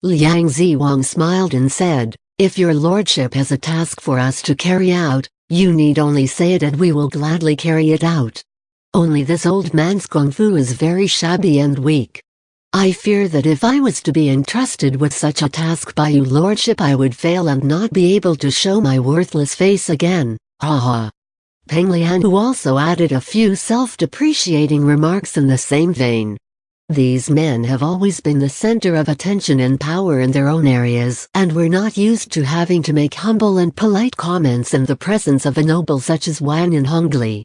Liang Ziwang smiled and said, "If your lordship has a task for us to carry out, you need only say it and we will gladly carry it out. Only this old man's kung fu is very shabby and weak. I fear that if I was to be entrusted with such a task by you lordship I would fail and not be able to show my worthless face again, ha ha." Peng Lian, who also added a few self-depreciating remarks in the same vein. These men have always been the center of attention and power in their own areas and were not used to having to make humble and polite comments in the presence of a noble such as Wang and Hongli.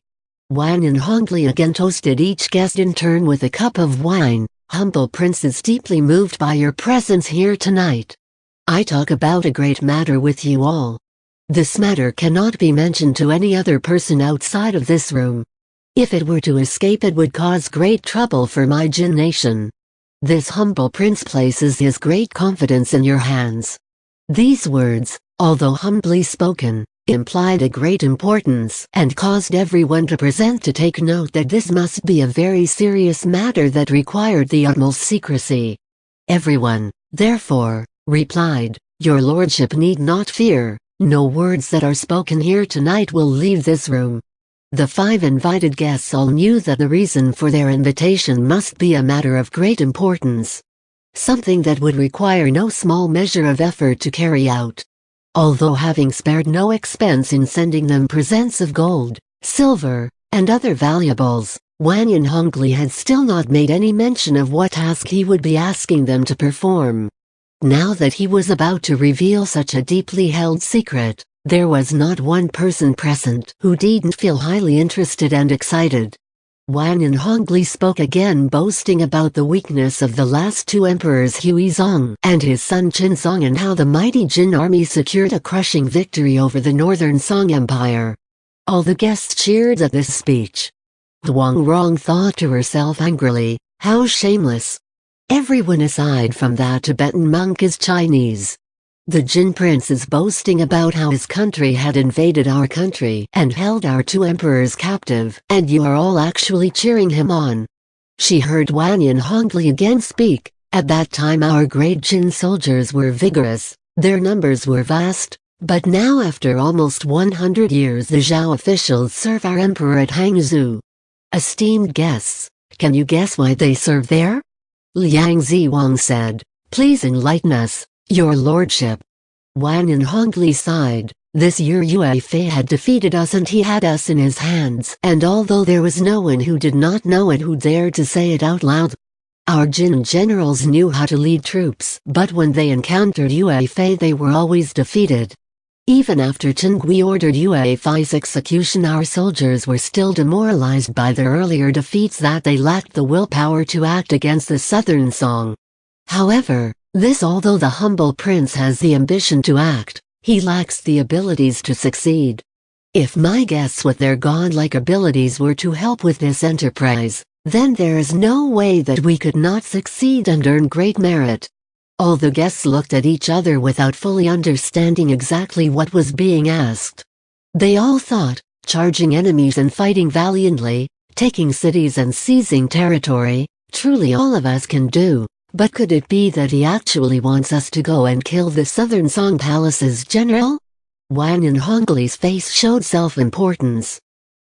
Wang and Hongli again toasted each guest in turn with a cup of wine. "Humble Prince is deeply moved by your presence here tonight. I talk about a great matter with you all. This matter cannot be mentioned to any other person outside of this room. If it were to escape it would cause great trouble for my Jin nation. This humble prince places his great confidence in your hands." These words, although humbly spoken, implied a great importance and caused everyone present to take note that this must be a very serious matter that required the utmost secrecy. Everyone, therefore, replied, "Your lordship need not fear, no words that are spoken here tonight will leave this room." The 5 invited guests all knew that the reason for their invitation must be a matter of great importance. Something that would require no small measure of effort to carry out. Although having spared no expense in sending them presents of gold, silver, and other valuables, Wang and Hongli had still not made any mention of what task he would be asking them to perform. Now that he was about to reveal such a deeply held secret, there was not one person present who didn't feel highly interested and excited. Wang and Hongli spoke again, boasting about the weakness of the last 2 emperors Huizong and his son Qinzong and how the mighty Jin army secured a crushing victory over the northern Song Empire. All the guests cheered at this speech. Huang Rong thought to herself angrily, "How shameless! Everyone aside from that Tibetan monk is Chinese. The Jin prince is boasting about how his country had invaded our country and held our 2 emperors captive, and you are all actually cheering him on." She heard Wang and Hongli again speak. "At that time our great Jin soldiers were vigorous, their numbers were vast, but now after almost 100 years the Zhao officials serve our emperor at Hangzhou. Esteemed guests, can you guess why they serve there?" Liang Ziwang said, "Please enlighten us, your lordship." Wang and Hongli sighed. This year Yue Fei had defeated us and he had us in his hands, and although there was no one who did not know it who dared to say it out loud. Our Jin generals knew how to lead troops, but when they encountered Yue Fei they were always defeated. Even after Chen Gui ordered Yue Fei's execution our soldiers were still demoralized by their earlier defeats that they lacked the willpower to act against the southern Song. However, although the humble prince has the ambition to act, he lacks the abilities to succeed. If my guests with their godlike abilities were to help with this enterprise, then there is no way that we could not succeed and earn great merit." All the guests looked at each other without fully understanding exactly what was being asked. They all thought, charging enemies and fighting valiantly, taking cities and seizing territory, truly all of us can do. But could it be that he actually wants us to go and kill the Southern Song Palace's general? Wang and Hongli's face showed self-importance.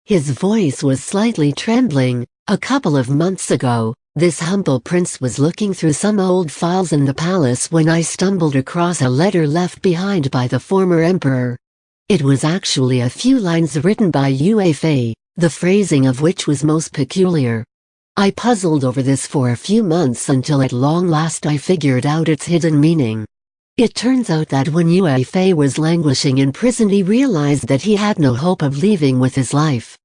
His voice was slightly trembling. "A couple of months ago, this humble prince was looking through some old files in the palace when I stumbled across a letter left behind by the former emperor. It was actually a few lines written by Yue Fei, the phrasing of which was most peculiar. I puzzled over this for a few months until at long last I figured out its hidden meaning. It turns out that when Yue Fei was languishing in prison he realized that he had no hope of leaving with his life.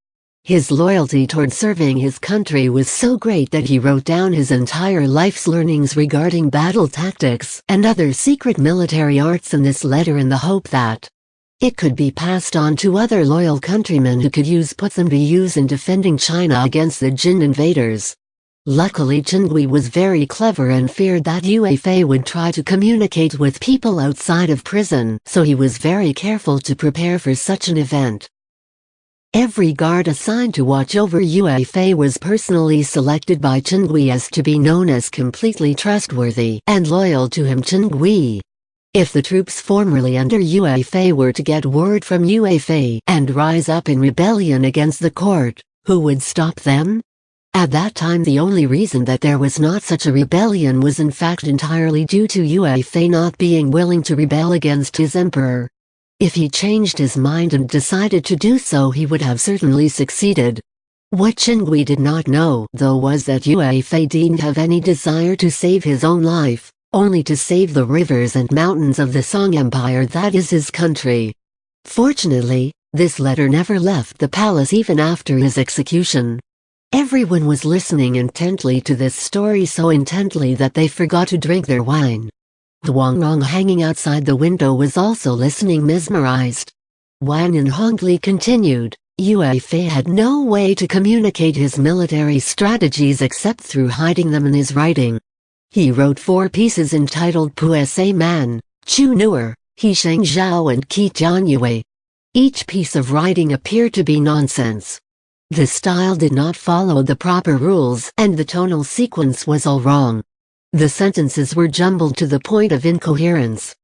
His loyalty toward serving his country was so great that he wrote down his entire life's learnings regarding battle tactics and other secret military arts in this letter in the hope that it could be passed on to other loyal countrymen who could put them to use in defending China against the Jin invaders. Luckily Chengui was very clever and feared that Yue Fei would try to communicate with people outside of prison, so he was very careful to prepare for such an event. Every guard assigned to watch over Yue Fei was personally selected by Chen Gui as to be known as completely trustworthy and loyal to him. Chen Gui. If the troops formerly under Yue Fei were to get word from Yue Fei and rise up in rebellion against the court, who would stop them? At that time the only reason that there was not such a rebellion was in fact entirely due to Yue Fei not being willing to rebel against his emperor. If he changed his mind and decided to do so, he would have certainly succeeded. What Chen Gui did not know, though, was that Yue Fei didn't have any desire to save his own life, only to save the rivers and mountains of the Song Empire, that is his country. Fortunately, this letter never left the palace even after his execution. Everyone was listening intently to this story, so intently that they forgot to drink their wine. Huang Rong, hanging outside the window, was also listening, mesmerized. Wang and Hongli continued, Yue Fei had no way to communicate his military strategies except through hiding them in his writing. He wrote 4 pieces entitled Pu Se Man, Chu Nuer, He Sheng Zhao and Qi Jian Yue. Each piece of writing appeared to be nonsense. The style did not follow the proper rules and the tonal sequence was all wrong. The sentences were jumbled to the point of incoherence.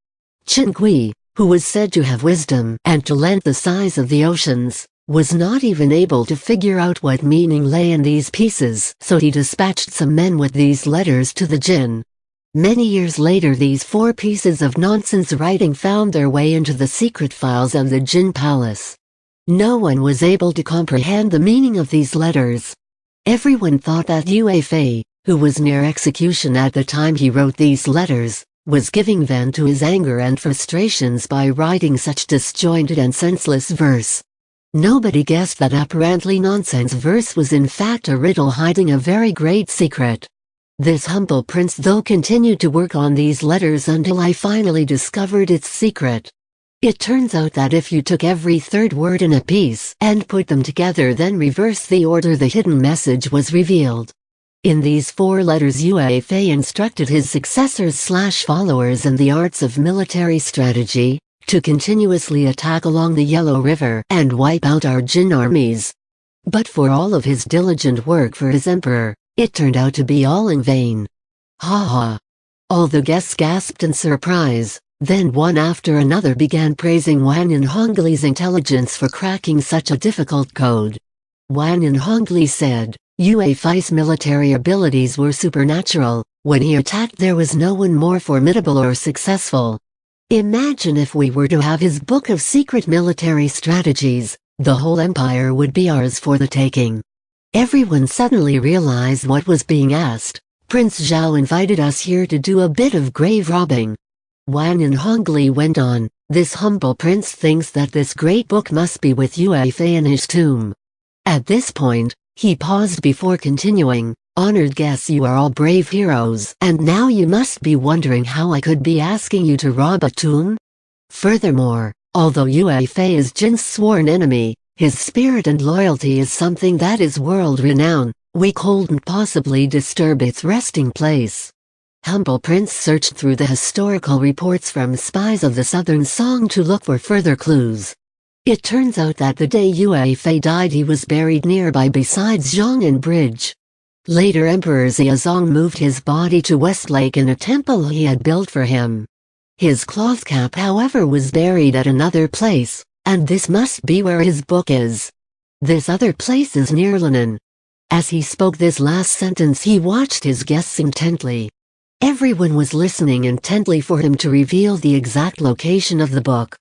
Chen Gui, who was said to have wisdom and talent the size of the oceans, was not even able to figure out what meaning lay in these pieces, so he dispatched some men with these letters to the Jin. Many years later these 4 pieces of nonsense writing found their way into the secret files of the Jin palace. No one was able to comprehend the meaning of these letters. Everyone thought that Yue Fei, who was near execution at the time he wrote these letters, was giving vent to his anger and frustrations by writing such disjointed and senseless verse. Nobody guessed that apparently nonsense verse was in fact a riddle hiding a very great secret. This humble prince though continued to work on these letters until I finally discovered its secret. It turns out that if you took every third word in a piece and put them together, then reverse the order, the hidden message was revealed. In these 4 letters Yue Fei instructed his successors/followers in the arts of military strategy, to continuously attack along the Yellow River and wipe out our Jin armies. But for all of his diligent work for his emperor, it turned out to be all in vain. Ha ha! All the guests gasped in surprise, then one after another began praising Wang and Hongli's intelligence for cracking such a difficult code. Wang and Hongli said, Yue Fei's military abilities were supernatural. When he attacked there was no one more formidable or successful. Imagine if we were to have his book of secret military strategies, the whole empire would be ours for the taking. Everyone suddenly realized what was being asked. Prince Zhao invited us here to do a bit of grave robbing. Wang and Hongli went on, this humble prince thinks that this great book must be with Yue Fei in his tomb. At this point, he paused before continuing, honored guests, you are all brave heroes, and now you must be wondering how I could be asking you to rob a tomb? Furthermore, although Yue Fei is Jin's sworn enemy, his spirit and loyalty is something that is world-renowned. We couldn't possibly disturb its resting place. Humble Prince searched through the historical reports from spies of the Southern Song to look for further clues. It turns out that the day Yue Fei died he was buried nearby beside Zhong'an Bridge. Later Emperor Xiaozong moved his body to Westlake in a temple he had built for him. His cloth cap, however, was buried at another place, and this must be where his book is. This other place is near Linan. As he spoke this last sentence he watched his guests intently. Everyone was listening intently for him to reveal the exact location of the book.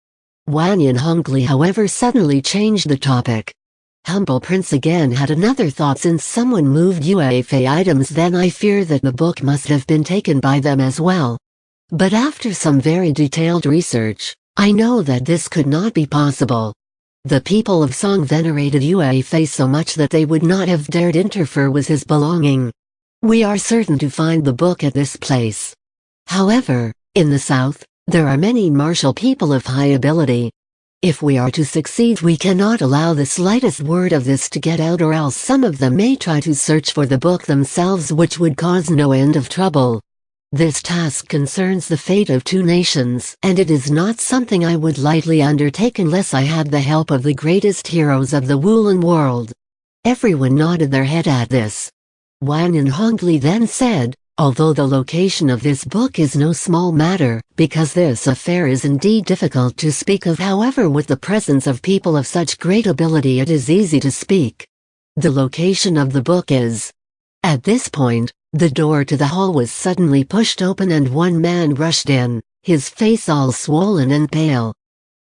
Wang and Hongli, however, suddenly changed the topic. Humble Prince again had another thought. Since someone moved Yue Fei items, then I fear that the book must have been taken by them as well. But after some very detailed research, I know that this could not be possible. The people of Song venerated Yue Fei so much that they would not have dared interfere with his belonging. We are certain to find the book at this place. However, in the south, there are many martial people of high ability. If we are to succeed, we cannot allow the slightest word of this to get out, or else some of them may try to search for the book themselves, which would cause no end of trouble. This task concerns the fate of 2 nations, and it is not something I would lightly undertake unless I had the help of the greatest heroes of the Woolen world." Everyone nodded their head at this. Wang and Hongli then said, "Although the location of this book is no small matter, because this affair is indeed difficult to speak of, however with the presence of people of such great ability it is easy to speak. The location of the book is..." At this point, the door to the hall was suddenly pushed open and one man rushed in, his face all swollen and pale.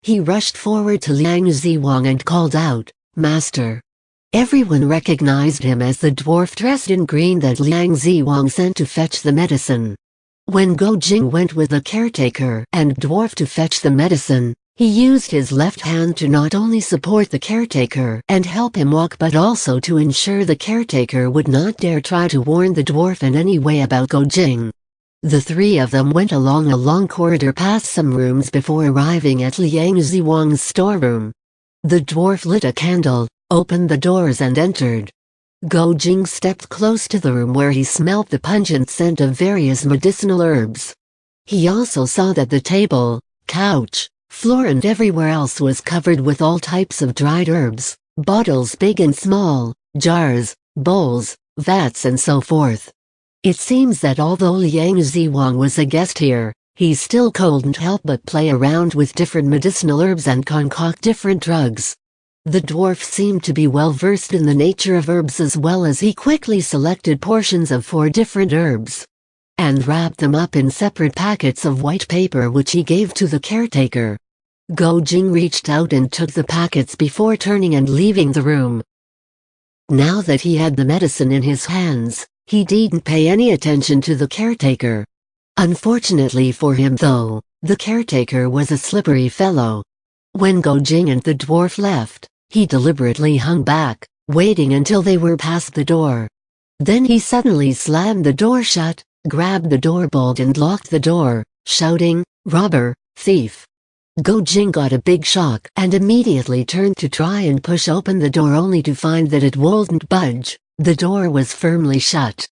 He rushed forward to Liang Ziwang and called out, "Master." Everyone recognized him as the dwarf dressed in green that Liang Ziwang sent to fetch the medicine. When Go Jing went with the caretaker and dwarf to fetch the medicine, he used his left hand to not only support the caretaker and help him walk but also to ensure the caretaker would not dare try to warn the dwarf in any way about Go Jing. The 3 of them went along a long corridor past some rooms before arriving at Liang Ziwang's storeroom. The dwarf lit a candle, opened the doors and entered. Go Jing stepped close to the room where he smelt the pungent scent of various medicinal herbs. He also saw that the table, couch, floor and everywhere else was covered with all types of dried herbs, bottles big and small, jars, bowls, vats and so forth. It seems that although Liang Ziwang was a guest here, he still couldn't help but play around with different medicinal herbs and concoct different drugs. The dwarf seemed to be well versed in the nature of herbs as well as he quickly selected portions of 4 different herbs and wrapped them up in separate packets of white paper which he gave to the caretaker. Go Jing reached out and took the packets before turning and leaving the room. Now that he had the medicine in his hands, he didn't pay any attention to the caretaker. Unfortunately for him though, the caretaker was a slippery fellow. When Go Jing and the dwarf left, he deliberately hung back, waiting until they were past the door. Then he suddenly slammed the door shut, grabbed the door bolt and locked the door, shouting, "Robber, thief!" Go Jing got a big shock and immediately turned to try and push open the door only to find that it wouldn't budge. The door was firmly shut.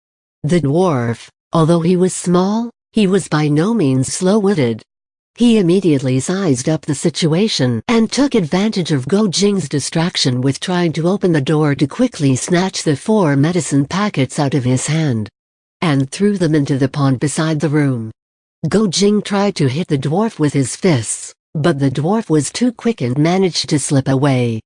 The dwarf, although he was small, he was by no means slow-witted. He immediately sized up the situation and took advantage of Go Jing's distraction with trying to open the door to quickly snatch the 4 medicine packets out of his hand and threw them into the pond beside the room. Go Jing tried to hit the dwarf with his fists, but the dwarf was too quick and managed to slip away.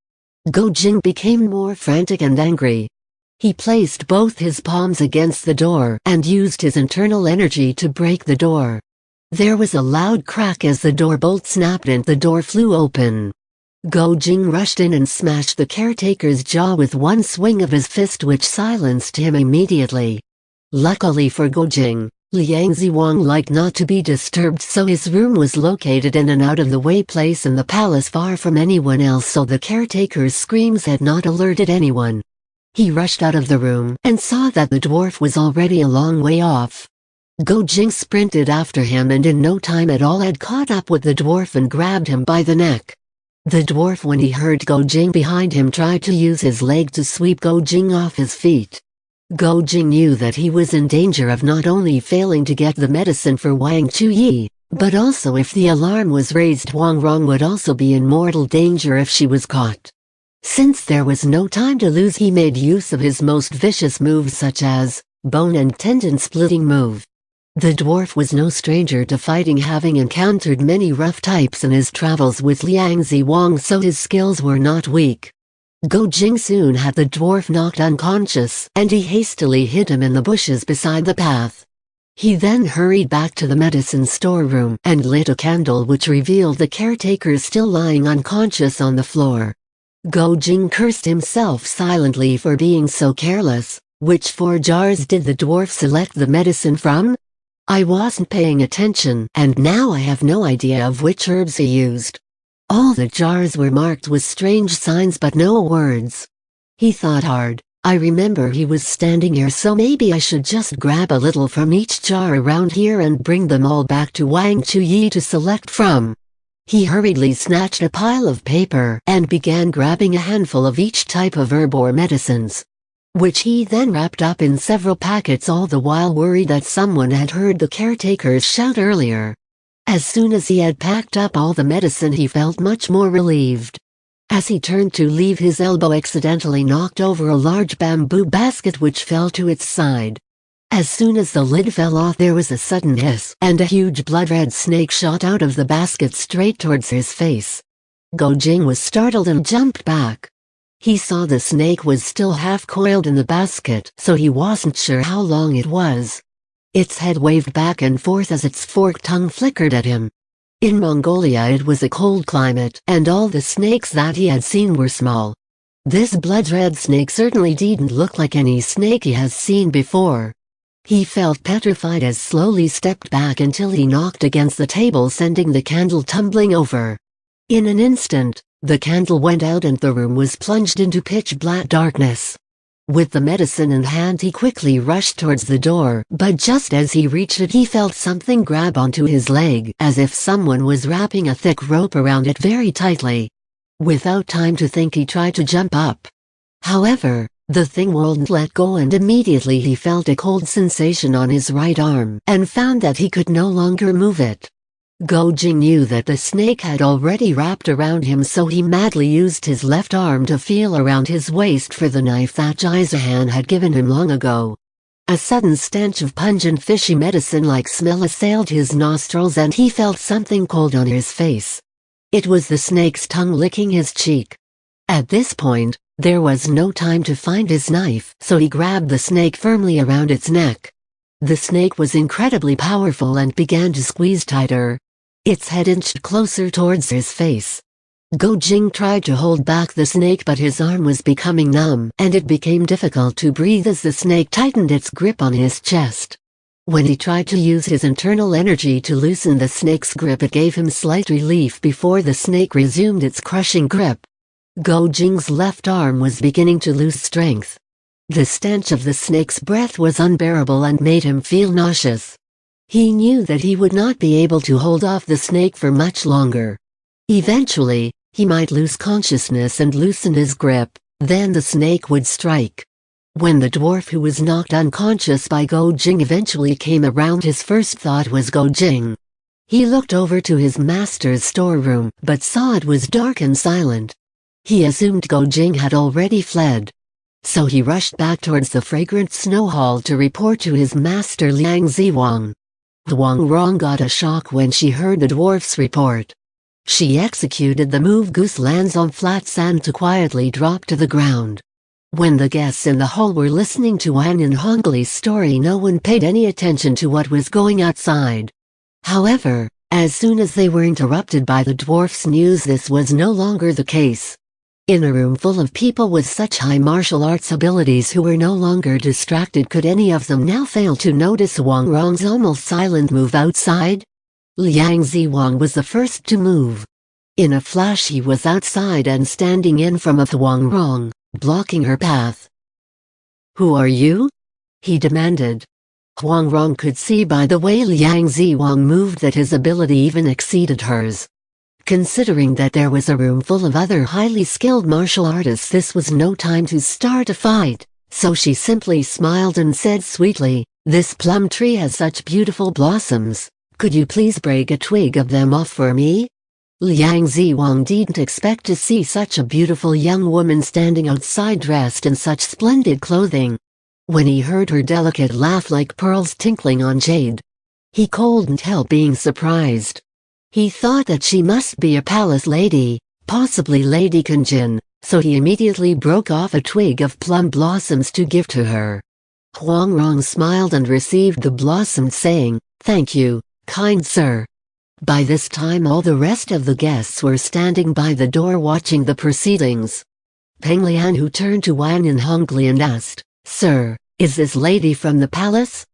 Go Jing became more frantic and angry. He placed both his palms against the door and used his internal energy to break the door. There was a loud crack as the door bolt snapped and the door flew open. Go Jing rushed in and smashed the caretaker's jaw with one swing of his fist which silenced him immediately. Luckily for Go Jing, Liang Ziwang liked not to be disturbed, so his room was located in an out-of-the-way place in the palace far from anyone else, so the caretaker's screams had not alerted anyone. He rushed out of the room and saw that the dwarf was already a long way off. Go Jing sprinted after him and in no time at all had caught up with the dwarf and grabbed him by the neck. The dwarf, when he heard Go Jing behind him, tried to use his leg to sweep Go Jing off his feet. Go Jing knew that he was in danger of not only failing to get the medicine for Wang Chuyi, but also if the alarm was raised, Wang Rong would also be in mortal danger if she was caught. Since there was no time to lose, he made use of his most vicious moves such as bone and tendon splitting move. The dwarf was no stranger to fighting, having encountered many rough types in his travels with Liang Ziwang, so his skills were not weak. Go Jing soon had the dwarf knocked unconscious and he hastily hid him in the bushes beside the path. He then hurried back to the medicine storeroom and lit a candle which revealed the caretaker still lying unconscious on the floor. Go Jing cursed himself silently for being so careless. Which 4 jars did the dwarf select the medicine from? I wasn't paying attention, and now I have no idea of which herbs he used. All the jars were marked with strange signs but no words. He thought hard. I remember he was standing here, so maybe I should just grab a little from each jar around here and bring them all back to Wang Chuyi to select from. He hurriedly snatched a pile of paper and began grabbing a handful of each type of herb or medicines. which he then wrapped up in several packets, all the while worried that someone had heard the caretakers shout earlier. As soon as he had packed up all the medicine, he felt much more relieved. As he turned to leave, his elbow accidentally knocked over a large bamboo basket which fell to its side. As soon as the lid fell off, there was a sudden hiss, and a huge blood-red snake shot out of the basket straight towards his face. Go Jing was startled and jumped back. He saw the snake was still half coiled in the basket, so he wasn't sure how long it was. Its head waved back and forth as its forked tongue flickered at him. In Mongolia it was a cold climate, and all the snakes that he had seen were small. This blood-red snake certainly didn't look like any snake he has seen before. He felt petrified as slowly stepped back until he knocked against the table, sending the candle tumbling over. In an instant, the candle went out and the room was plunged into pitch-black darkness. With the medicine in hand, he quickly rushed towards the door, but just as he reached it, he felt something grab onto his leg, as if someone was wrapping a thick rope around it very tightly. Without time to think, he tried to jump up. However, the thing wouldn't let go, and immediately he felt a cold sensation on his right arm, and found that he could no longer move it. Go Jing knew that the snake had already wrapped around him, so he madly used his left arm to feel around his waist for the knife that Jizahan had given him long ago. A sudden stench of pungent fishy medicine-like smell assailed his nostrils, and he felt something cold on his face. It was the snake's tongue licking his cheek. At this point, there was no time to find his knife, so he grabbed the snake firmly around its neck. The snake was incredibly powerful and began to squeeze tighter. Its head inched closer towards his face. Go Jing tried to hold back the snake, but his arm was becoming numb, and it became difficult to breathe as the snake tightened its grip on his chest. When he tried to use his internal energy to loosen the snake's grip, it gave him slight relief before the snake resumed its crushing grip. Go Jing's left arm was beginning to lose strength. The stench of the snake's breath was unbearable and made him feel nauseous. He knew that he would not be able to hold off the snake for much longer. Eventually, he might lose consciousness and loosen his grip, then the snake would strike. When the dwarf who was knocked unconscious by Go Jing eventually came around, his first thought was Go Jing. He looked over to his master's storeroom, but saw it was dark and silent. He assumed Go Jing had already fled. So he rushed back towards the fragrant snow hall to report to his master Liang Ziwang. Huang Rong got a shock when she heard the dwarf's report. She executed the move goose lands on flat sand to quietly drop to the ground. When the guests in the hall were listening to Wan and Hongli's story, no one paid any attention to what was going outside. However, as soon as they were interrupted by the dwarf's news, this was no longer the case. In a room full of people with such high martial arts abilities who were no longer distracted, could any of them now fail to notice Wang Rong's almost silent move outside? Liang Ziwang was the first to move. In a flash he was outside and standing in front of Wang Rong, blocking her path. "Who are you?" he demanded. Huang Rong could see by the way Liang Ziwang moved that his ability even exceeded hers. Considering that there was a room full of other highly skilled martial artists, this was no time to start a fight, so she simply smiled and said sweetly, "This plum tree has such beautiful blossoms, could you please break a twig of them off for me?" Liang Ziwang didn't expect to see such a beautiful young woman standing outside dressed in such splendid clothing. When he heard her delicate laugh like pearls tinkling on jade, he couldn't help being surprised. He thought that she must be a palace lady, possibly Lady Kunjin, so he immediately broke off a twig of plum blossoms to give to her. Huang Rong smiled and received the blossom, saying, "Thank you, kind sir." By this time all the rest of the guests were standing by the door watching the proceedings. Peng Lian, who turned to Wan and Hongli and asked, "Sir, is this lady from the palace?"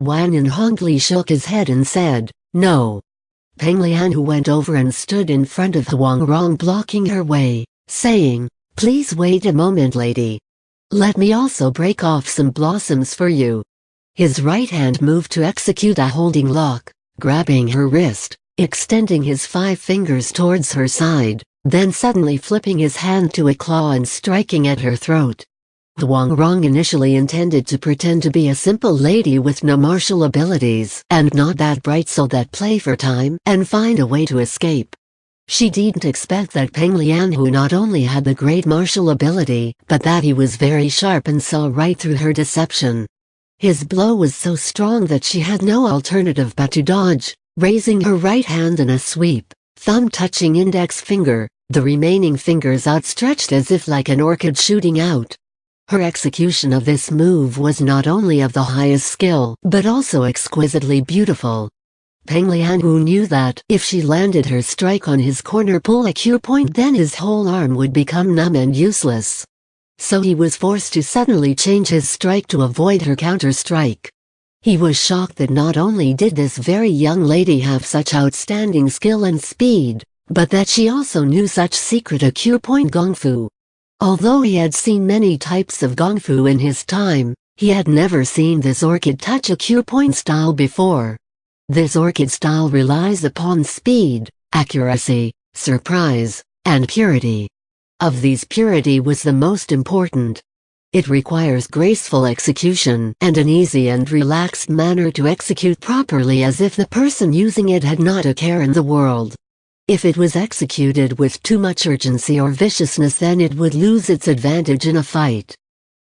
Wan and Hongli shook his head and said, "No." Peng Lian, who went over and stood in front of Huang Rong blocking her way, saying, "Please wait a moment, lady. Let me also break off some blossoms for you." His right hand moved to execute a holding lock, grabbing her wrist, extending his 5 fingers towards her side, then suddenly flipping his hand to a claw and striking at her throat. Huang Rong initially intended to pretend to be a simple lady with no martial abilities and not that bright, so that play for time and find a way to escape. She didn't expect that Peng Lianhu not only had the great martial ability, but that he was very sharp and saw right through her deception. His blow was so strong that she had no alternative but to dodge, raising her right hand in a sweep, thumb touching index finger, the remaining fingers outstretched as if like an orchid shooting out. Her execution of this move was not only of the highest skill, but also exquisitely beautiful. Peng Lianhu knew that if she landed her strike on his corner pull cure point, then his whole arm would become numb and useless. So he was forced to suddenly change his strike to avoid her counter-strike. He was shocked that not only did this very young lady have such outstanding skill and speed, but that she also knew such secret cure point gongfu. Although he had seen many types of gongfu in his time, he had never seen this orchid touch cure point style before. This orchid style relies upon speed, accuracy, surprise, and purity. Of these, purity was the most important. It requires graceful execution and an easy and relaxed manner to execute properly, as if the person using it had not a care in the world. If it was executed with too much urgency or viciousness, then it would lose its advantage in a fight.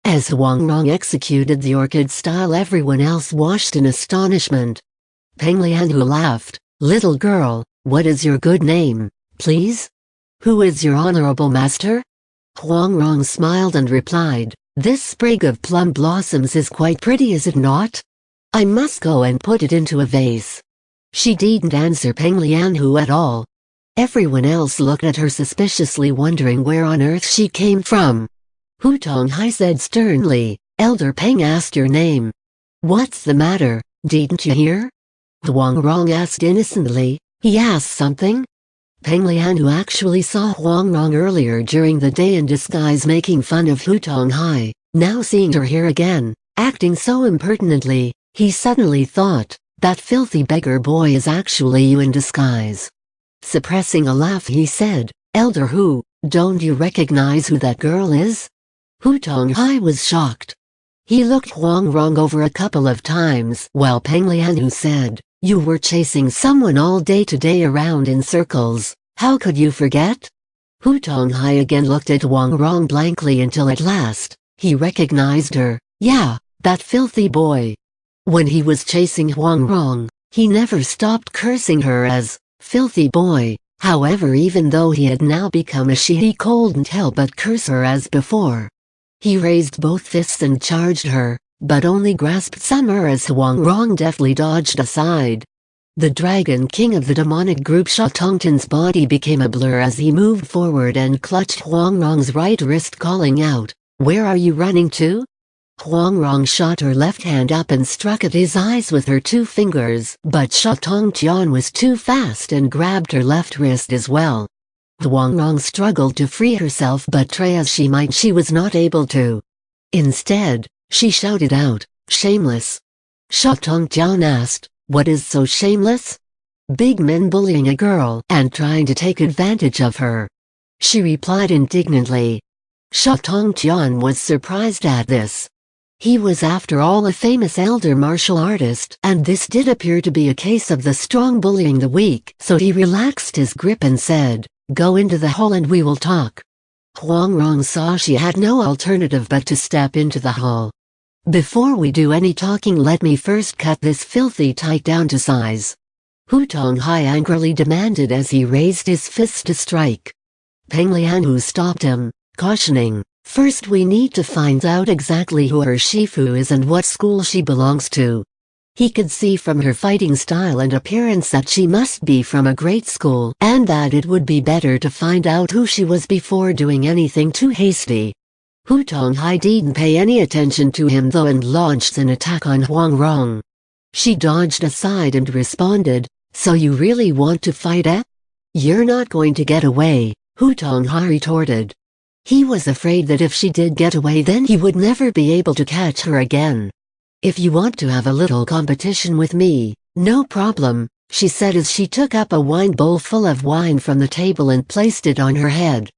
As Huang Rong executed the orchid style, everyone else watched in astonishment. Peng Lianhu laughed. "Little girl, what is your good name, please? Who is your honorable master?" Huang Rong smiled and replied, "This sprig of plum blossoms is quite pretty, is it not? I must go and put it into a vase." She didn't answer Peng Lianhu at all. Everyone else looked at her suspiciously, wondering where on earth she came from. Hu Tonghai said sternly, "Elder Peng asked your name. What's the matter, didn't you hear?" Huang Rong asked innocently. "He asked something?" Peng Lianhu actually saw Huang Rong earlier during the day in disguise making fun of Hu Tonghai. Now seeing her here again, acting so impertinently, he suddenly thought, that filthy beggar boy is actually you in disguise. Suppressing a laugh, he said, "Elder Hu, don't you recognize who that girl is?" Hu Tonghai was shocked. He looked Huang Rong over a couple of times while Peng Lianhu said, "You were chasing someone all day today around in circles, how could you forget?" Hu Tonghai again looked at Huang Rong blankly until at last, he recognized her. Yeah, that filthy boy. When he was chasing Huang Rong, he never stopped cursing her as filthy boy. However, even though he had now become a she, he couldn't help but curse her as before. He raised both fists and charged her, but only grasped Summer as Huang Rong deftly dodged aside. The Dragon King of the demonic group Sha Tongtin's body became a blur as he moved forward and clutched Huang Rong's right wrist, calling out, "Where are you running to?" Huang Rong shot her left hand up and struck at his eyes with her two fingers, but Sha Tongtian was too fast and grabbed her left wrist as well. Huang Rong struggled to free herself, but try as she might, she was not able to. Instead, she shouted out, "Shameless!" Sha Tongtian asked, "What is so shameless?" "Big men bullying a girl and trying to take advantage of her," she replied indignantly. Sha Tongtian was surprised at this. He was after all a famous elder martial artist, and this did appear to be a case of the strong bullying the weak, so he relaxed his grip and said, "Go into the hall and we will talk." Huang Rong saw she had no alternative but to step into the hall. "Before we do any talking, let me first cut this filthy tyke down to size," Hu Tonghai angrily demanded as he raised his fist to strike. Peng Lianhu stopped him, cautioning, "First we need to find out exactly who her Shifu is and what school she belongs to." He could see from her fighting style and appearance that she must be from a great school, and that it would be better to find out who she was before doing anything too hasty. Hu Tonghai didn't pay any attention to him though and launched an attack on Huang Rong. She dodged aside and responded, "So you really want to fight, eh?" "You're not going to get away," Hu Tonghai retorted. He was afraid that if she did get away, then he would never be able to catch her again. "If you want to have a little competition with me, no problem," she said as she took up a wine bowl full of wine from the table and placed it on her head.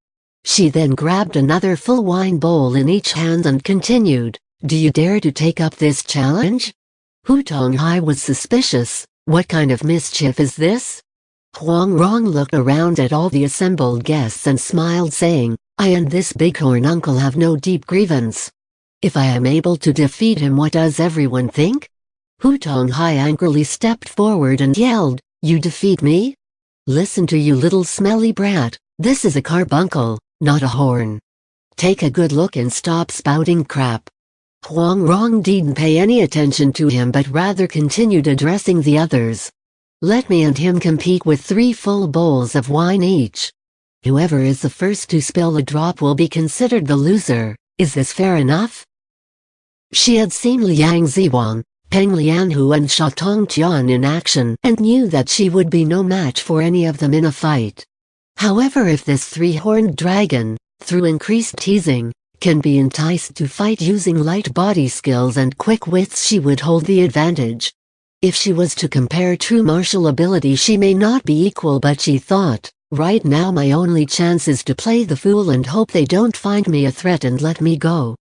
She then grabbed another full wine bowl in each hand and continued, "Do you dare to take up this challenge?" Hu Tonghai was suspicious. What kind of mischief is this? Huang Rong looked around at all the assembled guests and smiled, saying, "I and this bighorn uncle have no deep grievance. If I am able to defeat him, what does everyone think?" Hu Tonghai angrily stepped forward and yelled, "You defeat me? Listen to you, little smelly brat, this is a carbuncle, not a horn. Take a good look and stop spouting crap." Huang Rong didn't pay any attention to him but rather continued addressing the others. "Let me and him compete with 3 full bowls of wine each. Whoever is the first to spill a drop will be considered the loser. Is this fair enough?" She had seen Liang Ziwang, Peng Lianhu and Sha Tongtian in action and knew that she would be no match for any of them in a fight. However, if this 3-horned dragon, through increased teasing, can be enticed to fight using light body skills and quick wits, she would hold the advantage. If she was to compare true martial ability, she may not be equal, but she thought, right now my only chance is to play the fool and hope they don't find me a threat and let me go.